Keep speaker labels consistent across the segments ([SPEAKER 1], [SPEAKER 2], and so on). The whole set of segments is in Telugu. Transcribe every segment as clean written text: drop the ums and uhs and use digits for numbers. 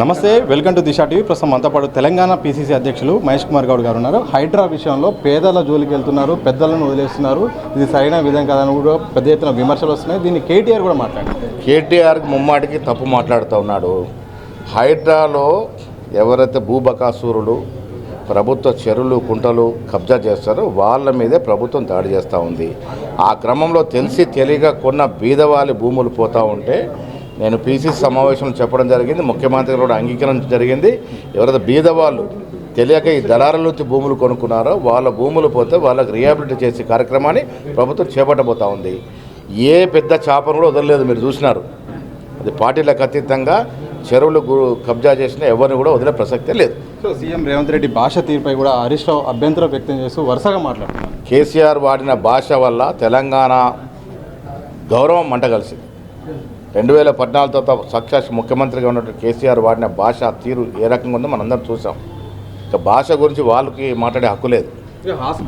[SPEAKER 1] నమస్తే, వెల్కమ్ టు దిశా టీవీ. ప్రస్తుతం మనతో పాటు తెలంగాణ పీసీసీ అధ్యక్షులు మహేష్ కుమార్ గౌడ్ గారు ఉన్నారు. హైడ్రా విషయంలో పేదల జోలికి వెళ్తున్నారు, పెద్దలను వదిలేస్తున్నారు, ఇది సరైన విధం కాదని కూడా పెద్ద ఎత్తున విమర్శలు వస్తున్నాయి. దీన్ని కేటీఆర్ కూడా మాట్లాడారు.
[SPEAKER 2] కేటీఆర్కి ముమ్మాటికి తప్పు మాట్లాడుతూ ఉన్నాడు. హైడ్రాలో ఎవరైతే భూబకాసురులు ప్రభుత్వ చెరువులు కుంటలు కబ్జా చేస్తారో వాళ్ళ మీదే ప్రభుత్వం దాడి చేస్తూ ఉంది. ఆ క్రమంలో తెలిసి తెలియక కొన్న బీదవాళ్ళ భూములు పోతూ ఉంటే నేను పీసీసీ సమావేశంలో చెప్పడం జరిగింది, ముఖ్యమంత్రి కూడా అంగీకరించడం జరిగింది. ఎవరైతే బీదవాళ్ళు తెలియక ఈ దళారుల నుంచి భూములు కొనుక్కున్నారో వాళ్ళ భూములు పోతే వాళ్ళకి రిహాబిలిటీ చేసే కార్యక్రమాన్ని ప్రభుత్వం చేపట్టబోతూ ఉంది. ఏ పెద్ద చేపను కూడా వదలలేదు, మీరు చూసినారు. అది పార్టీలకు అతీతంగా చెరువులు కబ్జా చేసిన ఎవరిని కూడా వదిలే ప్రసక్తే లేదు.
[SPEAKER 1] సో సీఎం రేవంత్ రెడ్డి భాష తీరుపై కూడా హరీష్ రావు అభ్యంతరం వ్యక్తం చేస్తూ వరుసగా మాట్లాడుతున్నారు.
[SPEAKER 2] కేసీఆర్ వాడిన భాష వల్ల తెలంగాణ గౌరవం మంటగలిసింది. 2014 తర్వాత సక్సెస్ ముఖ్యమంత్రిగా ఉన్నటువంటి కేసీఆర్ వాడిన భాష తీరు ఏ రకంగా ఉందో మనందరం చూసాం. ఇక భాష గురించి వాళ్ళకి మాట్లాడే హక్కు లేదు.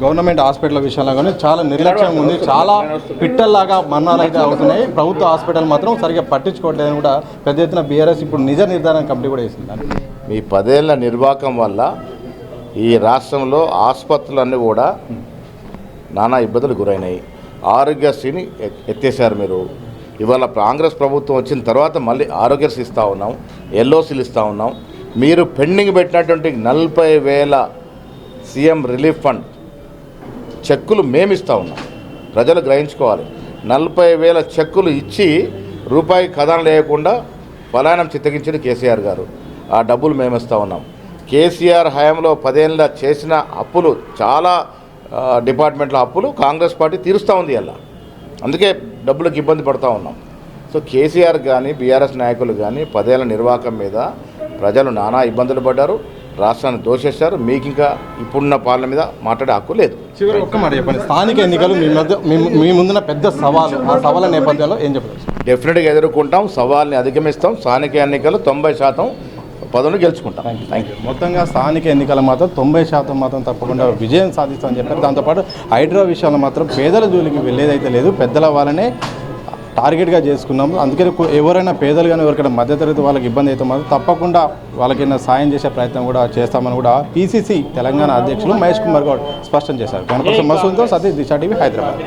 [SPEAKER 1] గవర్నమెంట్ హాస్పిటల్ విషయంలో కానీ చాలా నిర్లక్ష్యం ఉంది. చాలా పిట్టల్లాగా మరణాలు అయితే అవుతున్నాయి. ప్రభుత్వ హాస్పిటల్ మాత్రం సరిగ్గా పట్టించుకోవట్లేదని కూడా పెద్ద ఎత్తున బీఆర్ఎస్ ఇప్పుడు నిజ నిర్ధారణ కమిటీ కూడా వేసింది.
[SPEAKER 2] మీ 10 ఏళ్ల నిర్వాహకం వల్ల ఈ రాష్ట్రంలో ఆసుపత్రులన్నీ కూడా నానా ఇబ్బందులు గురైనాయి. ఆరోగ్యశ్రీని ఎత్తేసారు మీరు. ఇవాళ కాంగ్రెస్ ప్రభుత్వం వచ్చిన తర్వాత మళ్ళీ ఆరోగ్యశ్రీ ఇస్తూ ఉన్నాం, ఎల్ఓసీలు ఇస్తూ ఉన్నాం. మీరు పెండింగ్ పెట్టినటువంటి 40,000 సీఎం రిలీఫ్ ఫండ్ చెక్కులు మేము ఇస్తూ ఉన్నాం. ప్రజలు గ్రహించుకోవాలి. 40,000 చెక్కులు ఇచ్చి రూపాయి ఖజానా లేకుండా పలాయనం చిత్తగించిన కేసీఆర్ గారు. ఆ డబ్బులు మేము ఇస్తూ ఉన్నాం. కేసీఆర్ హయాంలో 10 ఏళ్ళ చేసిన అప్పులు, చాలా డిపార్ట్మెంట్ల అప్పులు కాంగ్రెస్ పార్టీ తీరుస్తూ ఉంది. అలా అందుకే డబ్బులకు ఇబ్బంది పడుతూ ఉన్నాం. సో కేసీఆర్ కానీ బీఆర్ఎస్ నాయకులు కానీ 10 ఏళ్ల నిర్వాహకం మీద ప్రజలు నానా ఇబ్బందులు పడ్డారు, రాష్ట్రాన్ని దోషేశారు. మీకు ఇంకా ఇప్పుడున్న పాలన మీద మాట్లాడే హక్కు లేదు.
[SPEAKER 1] చివరి ఒక్క మాట చెప్పండి, స్థానిక ఎన్నికలు మీ ముందున్న పెద్ద సవాలు, ఆ సవాళ్ళ నేపథ్యంలో ఏం చెప్పారు?
[SPEAKER 2] డెఫినెట్గా ఎదుర్కొంటాం, సవాల్ని అధిగమిస్తాం. స్థానిక ఎన్నికలు 90% పదవులు గెలుచుకుంటాం.
[SPEAKER 1] Thank you. మొత్తంగా స్థానిక ఎన్నికల మాత్రం 90% మాత్రం తప్పకుండా విజయం సాధిస్తామని చెప్పారు. దాంతోపాటు హైడ్రా విషయంలో మాత్రం పేదల జోలికి వెళ్ళేదైతే లేదు, పెద్దల వాళ్ళనే టార్గెట్గా చేసుకున్నాము. అందుకని ఎవరైనా పేదలు కానీ ఎవరికైనా మధ్యతరగతి వాళ్ళకి ఇబ్బంది అయితే మాత్రం తప్పకుండా వాళ్ళకైనా సాయం చేసే ప్రయత్నం కూడా చేస్తామని కూడా పీసీసీ తెలంగాణ అధ్యక్షులు మహేష్ కుమార్ గౌడ్ స్పష్టం చేశారు. కనపర్సం మసూద్తో సతీష్, దిశా టీవీ, హైదరాబాద్.